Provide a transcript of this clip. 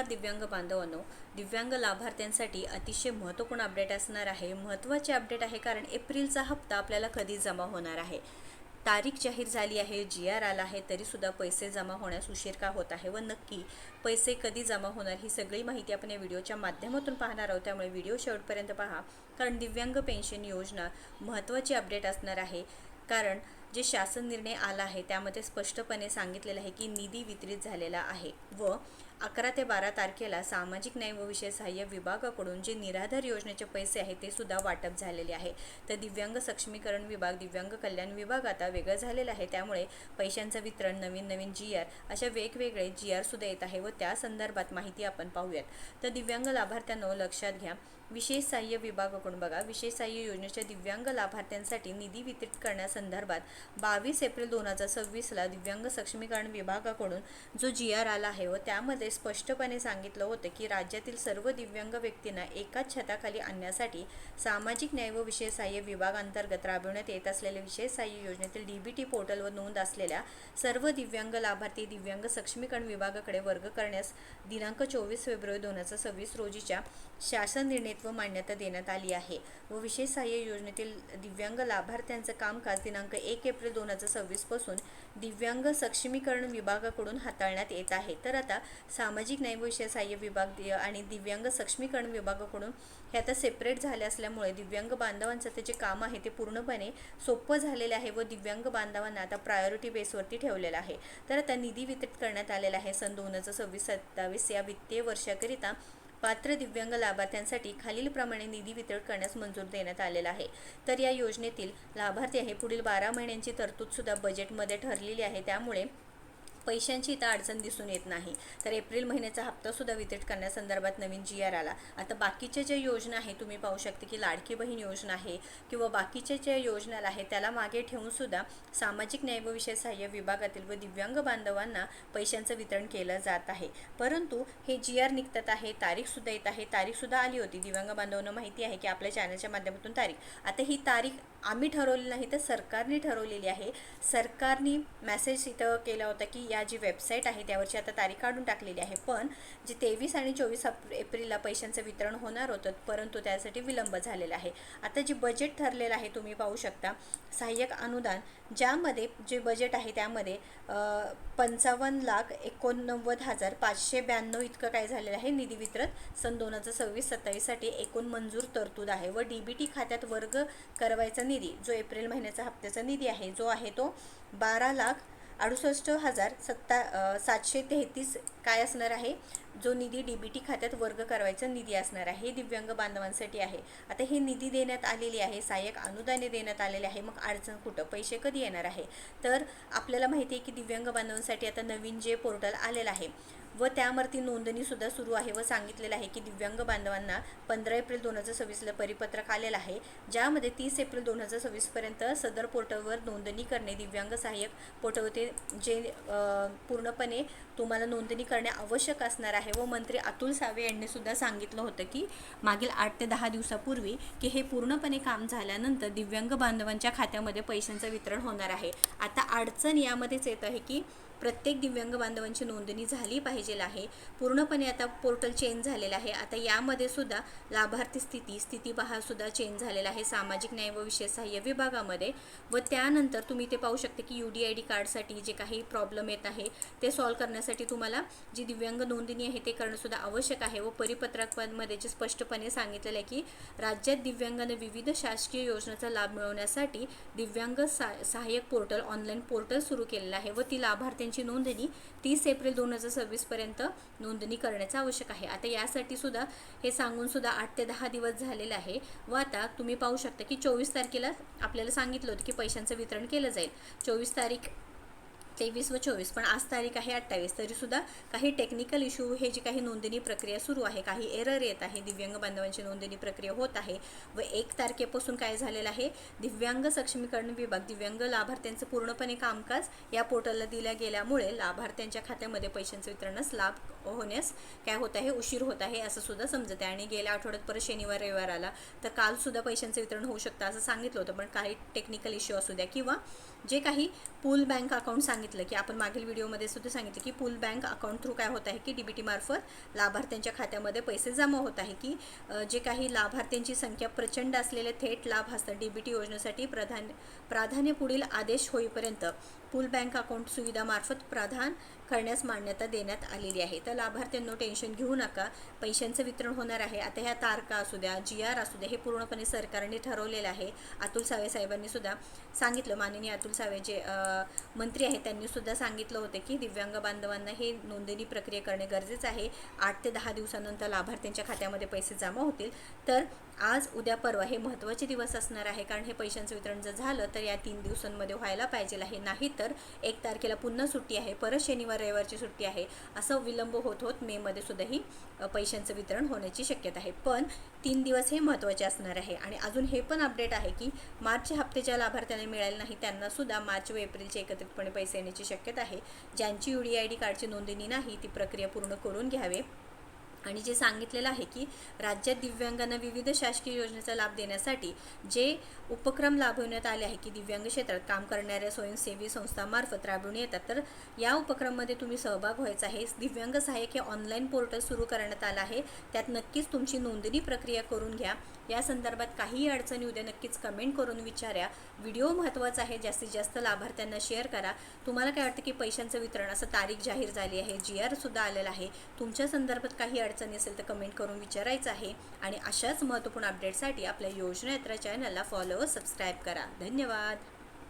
दिव्यांग बांधवांनो, दिव्यांग लाभार्थ्यांसाठी अतिशय महत्त्वपूर्ण अपडेट असणार आहे. महत्त्वाचे अपडेट आहे कारण एप्रिलचा हप्ता आपल्याला कधी जमा होणार आहे. तारीख जाहीर झाली आहे, GR आला आहे, तरीसुद्धा पैसे जमा होण्यास उशीर का होत आहे व नक्की पैसे कधी जमा होणार ही सगळी माहिती आपण या व्हिडिओच्या माध्यमातून पाहणार आहोत. त्यामुळे व्हिडिओ शेवटपर्यंत पहा कारण दिव्यांग पेन्शन योजना महत्त्वाची अपडेट असणार आहे. कारण जे शासन निर्णय आला आहे त्यामध्ये स्पष्टपणे सांगितलेलं आहे की निधी वितरित झालेला आहे व 11 ते 12 तारखेला सामाजिक न्याय व विशेष सहाय्य विभागाकडून जे निराधार योजनेचे पैसे आहेत ते सुद्धा वाटप झालेले आहे. तर दिव्यांग सक्षमीकरण विभाग, दिव्यांग कल्याण विभाग आता वेगळं झालेलं आहे. त्यामुळे पैशांचं वितरण, नवीन GR अशा वेगवेगळे GR सुद्धा येत आहे व त्या संदर्भात माहिती आपण पाहूयात. तर दिव्यांग लाभार्थ्यांनो लक्षात घ्या, विशेष सहाय्य विभागाकडून बघा, विशेष सहाय्य योजनेच्या दिव्यांग लाभार्थ्यांसाठी निधी वितरित करण्यासंदर्भात 22 एप्रिल 2026ला दिव्यांग सक्षमीकरण विभागाकडून जो GR आला आहे व त्यामध्ये स्पष्टपणे सांगितलं होतं की राज्यातील सर्व दिव्यांग व्यक्तींना एकाच छताखाली आणण्यासाठी सामाजिक न्याय व विशेष सहाय्य विभागांतर्गत राबविण्यात येत असलेल्या विशेष सहाय्य योजनेतील DBT पोर्टलवर नोंद असलेल्या सर्व दिव्यांग लाभार्थी दिव्यांग सक्षमीकरण विभागाकडे वर्ग करण्यास दिनांक 24 फेब्रुवारी 2026 रोजीच्या शासन निर्णयत्व मान्यता देण्यात आली आहे व विशेष सहाय्य योजनेतील दिव्यांग लाभार्थ्यांचं कामकाज दिनांक 1 एप्रिल 2026 पासून दिव्यांग सक्षमीकरण विभागाकडून हाताळण्यात येत आहे. तर आता सामाजिक न्याय व विशेष सहाय्य विभाग आणि दिव्यांग सक्षमीकरण विभागाकडून हे आता सेपरेट झाले असल्यामुळे दिव्यांग बांधवांचं ते जे काम आहे ते पूर्णपणे सोपं झालेलं आहे व दिव्यांग बांधवांना आता प्रायोरिटी बेसवरती ठेवलेलं आहे. तर आता निधी वितरित करण्यात आलेला आहे. सन 2026-27 या वित्तीय वर्षाकरिता पात्र दिव्यांग लाभार्थ्यांसाठी खालीलप्रमाणे निधी वितरण करण्यास मंजूर देण्यात आलेला आहे. तर या योजनेतील लाभार्थी आहे पुढील 12 महिन्यांची तरतूदसुद्धा बजेटमध्ये ठरलेली आहे. त्यामुळे पैशांची इथं अडचण दिसून येत नाही. तर एप्रिल महिन्याचा हप्तासुद्धा वितरित करण्यासंदर्भात नवीन GR आला. आता बाकीच्या ज्या योजना आहे तुम्ही पाहू शकता की लाडकी बहीण योजना आहे किंवा बाकीच्या ज्या योजना आहे त्याला मागे ठेवूनसुद्धा सामाजिक न्याय व विशेष सहाय्य विभागातील व दिव्यांग बांधवांना पैशांचं वितरण केलं जात आहे. परंतु हे GR निघतात आहे, तारीखसुद्धा येत आहे. तारीखसुद्धा आली होती. दिव्यांग बांधवांना माहिती आहे की आपल्या चॅनलच्या माध्यमातून तारीख, आता ही तारीख आम्ही ठरवलेली नाही तर सरकारने ठरवलेली आहे. सरकारने मेसेज इथं केला होता की या जी वेबसाईट आहे त्यावरची आता तारीख काढून टाकलेली आहे. पण जे 23 आणि 24 एप्रिलला पैशांचं वितरण होणार होतं परंतु त्यासाठी विलंब झालेला आहे. आता जे बजेट ठरलेलं आहे तुम्ही पाहू शकता, सहाय्यक अनुदान ज्यामध्ये जे बजेट आहे त्यामध्ये 55,89,592 इतकं काय झालेलं आहे निधी वितरण सन 2026-27साठी एकूण मंजूर तरतूद आहे व DBT खात्यात वर्ग करवायचा निधी जो एप्रिल महिन्याचा हप्त्याचा निधी आहे जो आहे तो 12,68,733 काय असणार आहे, जो निधी DBT खात्यात वर्ग करवायचा निधी असणार आहे. हे दिव्यांग बांधवांसाठी आहे. आता हे निधी देण्यात आलेली आहे, सहाय्यक अनुदाने देण्यात आलेले आहे. मग अडचण कुठं, पैसे कधी येणार आहे, तर आपल्याला माहिती आहे की दिव्यांग बांधवांसाठी आता नवीन जे पोर्टल आलेलं आहे व त्यावरती नोंदणीसुद्धा सुरू आहे व सांगितलेलं आहे की दिव्यांग बांधवांना 15 एप्रिल 2026ला परिपत्रक आलेलं आहे ज्यामध्ये 30 एप्रिल 2026पर्यंत सदर पोर्टलवर नोंदणी करणे दिव्यांग सहाय्यक पोर्टलवरती जे पूर्णपणे तुम्हाला नोंदणी करणे आवश्यक असणार आहे. व मंत्री अतुल सावे यांनी सुद्धा सांगितलं होतं की मागील 8 ते 10 दिवसापूर्वी की हे पूर्णपणे काम झाल्यानंतर दिव्यांग बांधवांच्या खात्यामध्ये पैशांचं वितरण होणार आहे. आता अडचण यामध्येच येत आहे की प्रत्येक दिव्यांग बांधवांची नोंदणी झाली पाहिजे आहे. पूर्णपणे आता पोर्टल चेंज झालेलं आहे. आता यामध्ये सुद्धा लाभार्थी स्थिती पहा सुद्धा चेंज झालेला आहे सामाजिक न्याय व विशेष सहाय्य विभागामध्ये. व त्यानंतर तुम्ही ते पाहू शकता की UDID कार्डसाठी जे काही प्रॉब्लेम येत आहे ते सॉल्व्ह करण्यासाठी तुम्हाला जी दिव्यांग नोंदणी आहे ते करणं सुद्धा आवश्यक आहे. व परिपत्रकामध्ये जे स्पष्टपणे सांगितलेलं आहे की राज्यात दिव्यांगांना विविध शासकीय योजनांचा लाभ मिळवण्यासाठी दिव्यांग सहाय्यक पोर्टल ऑनलाईन पोर्टल सुरू केलेलं आहे व ती लाभार्थ्यांची नोंदणी 30 एप्रिल 2026पर्यंत नोंदणी करण्याचं आवश्यक आहे. आता यासाठी सुद्धा हे सांगून सुद्धा 8 ते 10 दिवस झालेले आहे व आता तुम्ही पाहू शकता की 24 तारखेला आपल्याला सांगितलं होतं की पैशांचं वितरण केलं जाईल. 24 तारीख 23 व 24 पण आज तारीख आहे 28. तरीसुद्धा काही टेक्निकल इश्यू हे जी काही नोंदणी प्रक्रिया सुरू आहे, काही एरर येत आहे, दिव्यांग बांधवांची नोंदणी प्रक्रिया होत आहे व 1 तारखेपासून काय झालेलं आहे, दिव्यांग सक्षमीकरण विभाग दिव्यांग लाभार्थ्यांचं पूर्णपणे कामकाज या पोर्टलला दिल्या गेल्यामुळे लाभार्थ्यांच्या खात्यामध्ये पैशांचं वितरणास लाभ होण्यास काय होत आहे, उशीर होत आहे असं सुद्धा समजत आहे. आणि गेल्या आठवड्यात परत शनिवार रविवार आला तर कालसुद्धा पैशांचं वितरण होऊ शकतं असं सांगितलं होतं. पण काही टेक्निकल इश्यू असू द्या किंवा जे काही पूल बँक अकाउंट सांगितलं की आपण मागील व्हिडिओमध्ये सुद्धा सांगितलं की पूल बँक अकाउंट थ्रू काय होत आहे की DBT मार्फत लाभार्थ्यांच्या खात्यामध्ये पैसे जमा होत आहे की जे काही लाभार्थ्यांची संख्या प्रचंड असलेले थेट लाभ असतात DBT योजनेसाठी प्राधान्य पुढील आदेश होईपर्यंत पूल बँक अकाउंट सुविधामार्फत प्रदान करण्यास मान्यता देण्यात आलेली आहे. तर लाभार्थ्यांनो टेन्शन घेऊ नका, पैशांचं वितरण होणार आहे. आता ह्या तारखा असू द्या, GR असू द्या, हे पूर्णपणे सरकारने ठरवलेलं आहे. अतुल सावे साहेबांनी सुद्धा सांगितलं, माननीय अतुल सावे जे मंत्री आहेत त्यांनी सुद्धा सांगितलं होते की दिव्यांग बांधवांना हे नोंदणी प्रक्रिया करणे गरजेचं आहे. 8 ते 10 दिवसानंतर लाभार्थ्यांच्या खात्यामध्ये पैसे जमा होतील. तर आज उद्या परवा हे महत्त्वाचे दिवस असणार आहे, कारण हे पैशांचं वितरण जर झालं तर या 3 दिवसांमध्ये व्हायला पाहिजे आहे. नाही तर 1 तारखेला पुन्हा सुट्टी आहे, परत शनिवार रविवारची सुट्टी आहे, असं विलंब होत होत मेमध्ये सुद्धा ही पैशांचं वितरण होण्याची शक्यता आहे. पण 3 दिवस हे महत्त्वाचे असणार आहे. आणि अजून हे पण अपडेट आहे की मार्चचे हप्ते ज्या लाभार्थ्यांना मिळाले नाही त्यांना सुद्धा मार्च व एप्रिलचे एकत्रितपणे पैसे येण्याची शक्यता आहे. ज्यांची UDID कार्डची नोंदणी नाही ती प्रक्रिया पूर्ण करून घ्यावे. आणि जे सांगितलेलं आहे की राज्यात दिव्यांगांना विविध शासकीय योजनेचा लाभ देण्यासाठी जे उपक्रम राबवण्यात आले आहे की दिव्यांग क्षेत्रात काम करणाऱ्या स्वयंसेवी संस्थांमार्फत राबवून येतात, तर या उपक्रमामध्ये तुम्ही सहभाग व्हायचा आहे. दिव्यांग सहाय्यक हे ऑनलाईन पोर्टल सुरू करण्यात आलं आहे, त्यात नक्कीच तुमची नोंदणी प्रक्रिया करून घ्या. या संदर्भात काहीही अडचणी उद्या नक्कीच कमेंट करून विचारा. व्हिडिओ महत्त्वाचा आहे, जास्तीत जास्त लाभार्थ्यांना शेअर करा. तुम्हाला काय वाटतं की पैशांचं वितरण असं तारीख जाहीर झाली आहे, GR सुद्धा आलेला आहे, तुमच्या संदर्भात काही अडचणी असेल तर कमेंट करून विचारायचं आहे. आणि अशाच महत्त्वपूर्ण अपडेटसाठी आपल्या योजना यात्रा चॅनलला फॉलो व सबस्क्राईब करा. धन्यवाद.